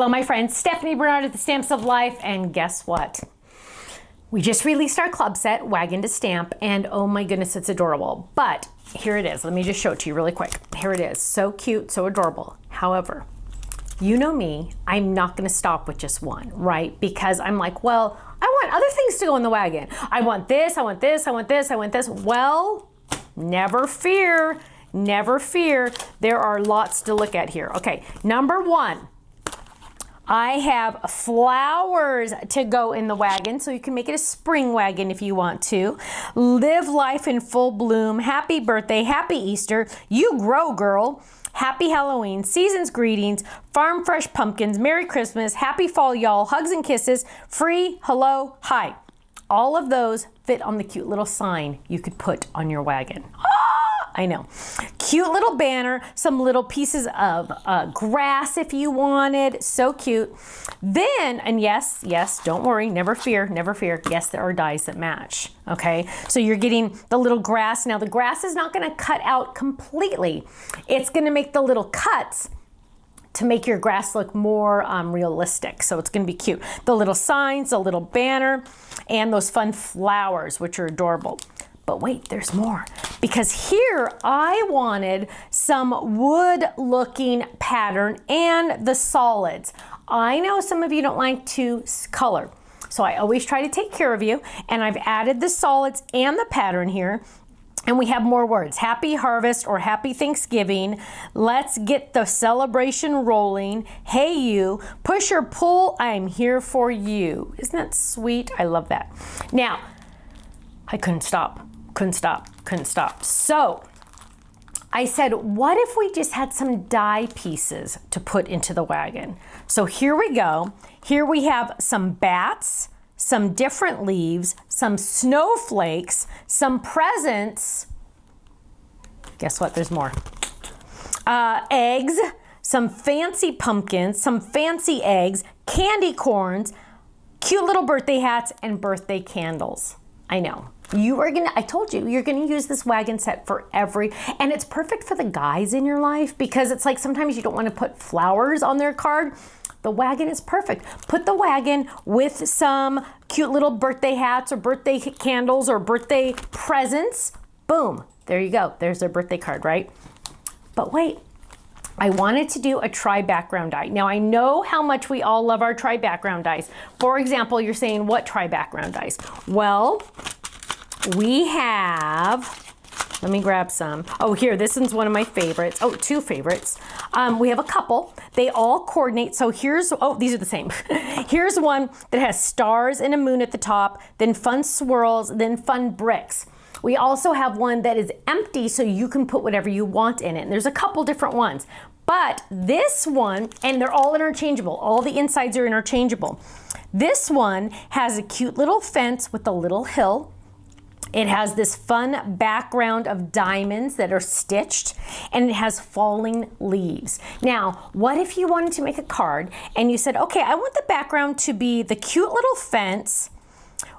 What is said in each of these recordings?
Hello, my friend Stephanie Bernard at the Stamps of Life, and guess what? We just released our club set, Wagon to Stamp, and oh my goodness, it's adorable. But here it is. Let me just show it to you really quick. Here it is. So cute, so adorable. However, you know me, I'm not going to stop with just one, right? Because I'm like, well, I want other things to go in the wagon. I want this, I want this, I want this, I want this. Well, never fear. Never fear. There are lots to look at here. Okay, number one. I have flowers to go in the wagon, so you can make it a spring wagon if you want to. Live life in full bloom. Happy birthday, happy Easter. You grow, girl. Happy Halloween, season's greetings, farm fresh pumpkins, Merry Christmas, happy fall, y'all, hugs and kisses, free, hello, hi. All of those fit on the cute little sign you could put on your wagon. I know. Cute little banner, some little pieces of grass if you wanted. So cute. Then, and yes, don't worry, never fear, never fear. Yes, there are dies that match, okay? So you're getting the little grass. Now the grass is not gonna cut out completely. It's gonna make the little cuts to make your grass look more realistic. So it's gonna be cute. The little signs, the little banner, and those fun flowers, which are adorable. But wait, there's more. Because here I wanted some wood looking pattern and the solids. I know some of you don't like to color, so I always try to take care of you, and I've added the solids and the pattern here. And we have more words. Happy harvest or happy Thanksgiving. Let's get the celebration rolling. Hey you, push or pull, I'm here for you. Isn't that sweet? I love that. Now, I couldn't stop. So I said, what if we just had some die pieces to put into the wagon? So here we go. Here we have some bats, some different leaves, some snowflakes, some presents. Guess what? There's more. Eggs, some fancy pumpkins, some fancy eggs, candy corns, cute little birthday hats, and birthday candles. I know. I told you, you're gonna use this wagon set for and it's perfect for the guys in your life, because it's like sometimes you don't want to put flowers on their card. The wagon is perfect. Put the wagon with some cute little birthday hats or birthday candles or birthday presents. Boom, there you go. There's their birthday card, right? But wait, I wanted to do a tri-background die. Now I know how much we all love our tri-background dies. For example, you're saying, what tri-background dies? Well, we have, let me grab some. Oh, here, this one's one of my favorites. Oh, two favorites. We have a couple. They all coordinate. So here's, oh, these are the same. Here's one that has stars and a moon at the top, then fun swirls, then fun bricks. We also have one that is empty, so you can put whatever you want in it. And there's a couple different ones. But this one, and they're all interchangeable. All the insides are interchangeable. This one has a cute little fence with a little hill. It has this fun background of diamonds that are stitched, and it has falling leaves. Now, what if you wanted to make a card and you said, okay, I want the background to be the cute little fence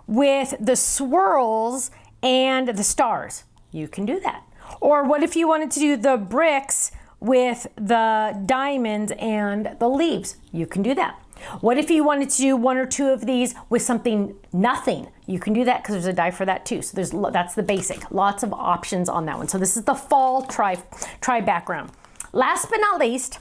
with the swirls and the stars? You can do that. Or what if you wanted to do the bricks with the diamonds and the leaves? You can do that. What if you wanted to do one or two of these with something nothing? You can do that, because there's a die for that too. So that's the basic. Lots of options on that one. So this is the fall tri background. Last but not least,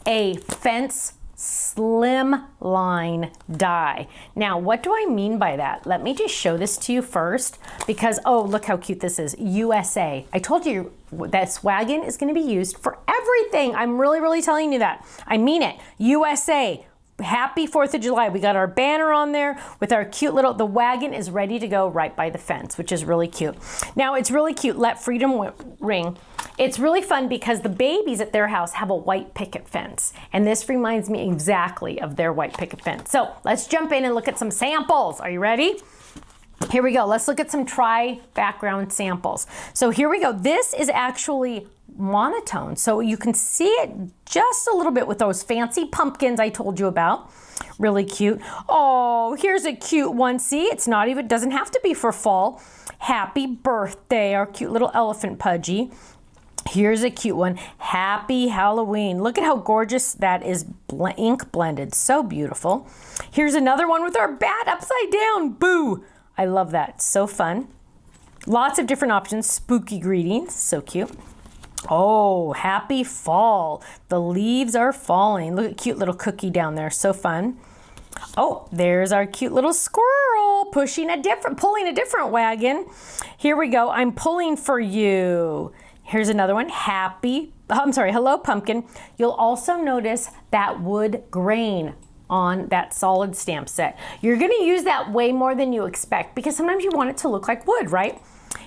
a fence Slimline die. Now, what do I mean by that? Let me just show this to you first, because, oh, look how cute this is. USA. I told you this wagon is going to be used for everything. I'm really telling you that. I mean it. USA. Happy 4th of July. We got our banner on there with our cute little, the wagon is ready to go right by the fence, which is really cute. Now, it's really cute. Let freedom ring. It's really fun because the babies at their house have a white picket fence, and this reminds me exactly of their white picket fence. So let's jump in and look at some samples. Are you ready? Here we go. Let's look at some background samples. So here we go. This is actually monotone, so you can see it just a little bit with those fancy pumpkins I told you about. Really cute. Oh, here's a cute one. See, it's not even, doesn't have to be for fall. Happy birthday, our cute little elephant Pudgy. Here's a cute one. Happy Halloween. Look at how gorgeous that is ink blended. So beautiful. Here's another one with our bat upside down. Boo! I love that. So fun. Lots of different options. Spooky greetings. So cute. Oh, happy fall. The leaves are falling. Look at cute little cookie down there. So fun. Oh, there's our cute little squirrel pulling a different wagon. Here we go. I'm pulling for you. Here's another one. Hello pumpkin. You'll also notice that wood grain on that solid stamp set. You're going to use that way more than you expect because sometimes you want it to look like wood, right?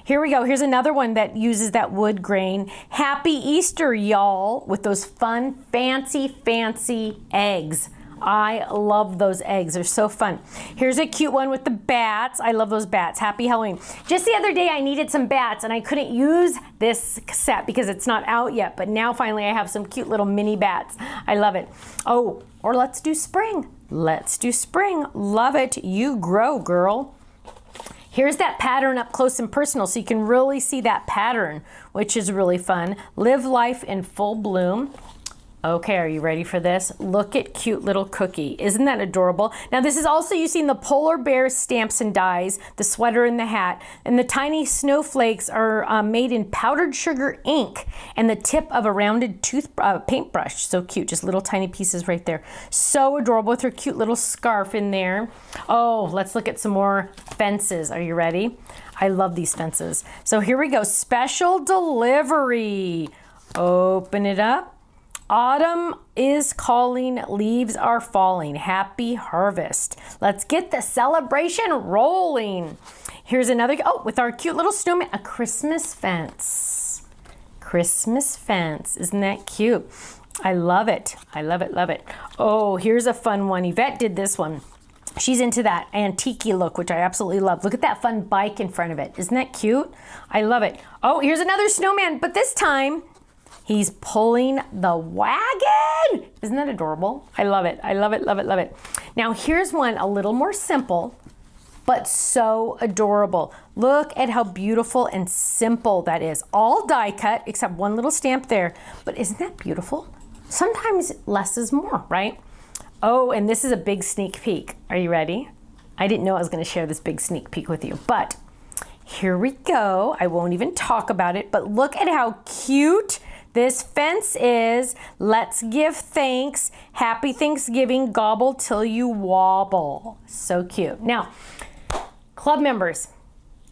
Here we go. Here's another one that uses that wood grain. Happy Easter, y'all, with those fun, fancy eggs. I love those eggs. They're so fun. Here's a cute one with the bats. I love those bats. Happy Halloween. Just the other day I needed some bats and I couldn't use this set because it's not out yet, but now finally I have some cute little mini bats. I love it. Oh, or let's do spring. Let's do spring. Love it. You grow, girl. Here's that pattern up close and personal so you can really see that pattern, which is really fun. Live life in full bloom. Okay, are you ready for this? Look at cute little cookie. Isn't that adorable? Now this is also using the polar bear stamps and dies, the sweater and the hat, and the tiny snowflakes are made in powdered sugar ink and the tip of a rounded paintbrush. So cute, just little tiny pieces right there. So adorable with her cute little scarf in there. Oh, let's look at some more fences. Are you ready? I love these fences. So here we go, special delivery. Open it up. Autumn is calling, leaves are falling. Happy harvest. Let's get the celebration rolling. Here's another, with our cute little snowman, a Christmas fence. Christmas fence, isn't that cute? I love it, I love it, love it. Oh, here's a fun one. Yvette did this one. She's into that antique look, which I absolutely love. Look at that fun bike in front of it. Isn't that cute? I love it. Oh, here's another snowman, but this time, he's pulling the wagon. Isn't that adorable? I love it. I love it, love it, love it. Now here's one a little more simple, but so adorable. Look at how beautiful and simple that is. All die cut, except one little stamp there. But isn't that beautiful? Sometimes less is more, right? Oh, and this is a big sneak peek. Are you ready? I didn't know I was gonna share this big sneak peek with you, but here we go. I won't even talk about it, but look at how cute this fence is. Let's give thanks. Happy Thanksgiving, gobble till you wobble. So cute. Now, club members,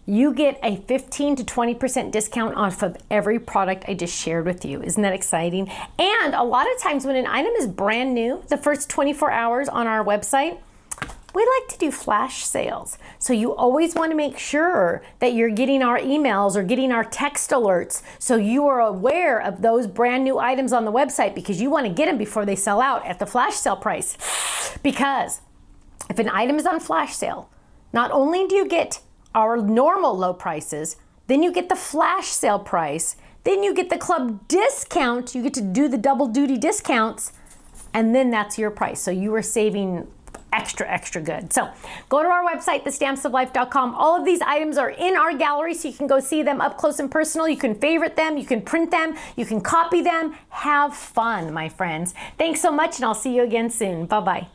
you get a 15 to 20% discount off of every product I just shared with you. Isn't that exciting? And a lot of times when an item is brand new, the first 24 hours on our website, we like to do flash sales. So you always want to make sure that you're getting our emails or getting our text alerts so you are aware of those brand new items on the website because you want to get them before they sell out at the flash sale price. Because if an item is on flash sale, not only do you get our normal low prices, then you get the flash sale price, then you get the club discount, you get to do the double duty discounts, and then that's your price. So you are saving extra good. So go to our website, thestampsoflife.com. All of these items are in our gallery so you can go see them up close and personal. You can favorite them, you can print them, you can copy them. Have fun, my friends. Thanks so much and I'll see you again soon. Bye-bye.